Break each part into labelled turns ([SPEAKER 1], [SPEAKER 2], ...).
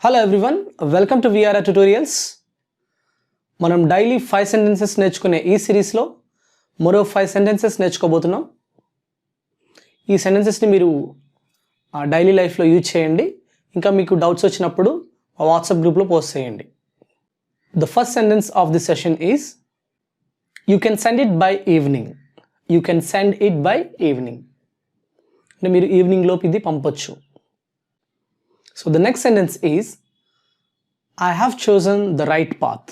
[SPEAKER 1] Hello everyone, welcome to VRR Tutorials. మనం daily 5 sentences నేర్చుకునే ఈ సిరీస్లో మరో 5 sentences నేర్చుకోబోతున్నాం. ఈ సెంటెన్సెస్ని మీరు డైలీ లైఫ్లో యూజ్ చేయండి. ఇంకా మీకు డౌట్స్ వచ్చినప్పుడు వాట్సాప్ గ్రూప్లో పోస్ట్ చేయండి. The first sentence of this session is you can send it by evening. You can send it by evening. అంటే మీరు ఈవినింగ్ లోపు ఇది పంపొచ్చు. So the next sentence is I have chosen the right path.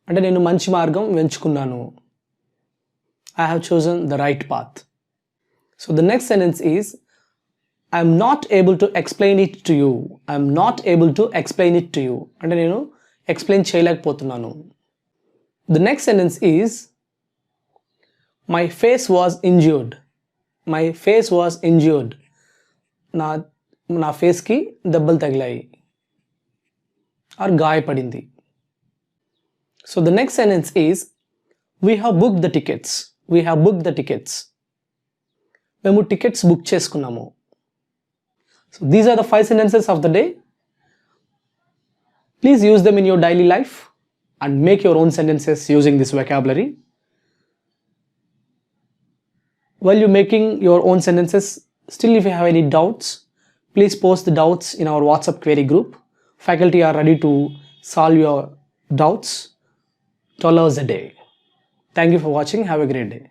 [SPEAKER 1] అంటే నేను మంచి మార్గం ఎంచుకున్నాను. I have chosen the right path. So the next sentence is I am not able to explain it to you. I am not able to explain it to you. అంటే నేను explain చేయలేకపోతున్నాను. The next sentence is my face was injured. My face was injured. నా ఫేస్కి దెబ్బలు తగిలాయి or గాయపడింది. So the next sentence is we have book the tickets. We have book the tickets. మేము tickets book చేసుకున్నాము. So these are the 5 sentences of the day. Please use them in your daily life and make your own sentences using this vocabulary. While you're making your own sentences, still if you have any doubts, please post the doubts in our WhatsApp query group. Faculty are ready to solve your doubts 12 hours a day. Thank you for watching. Have a great day.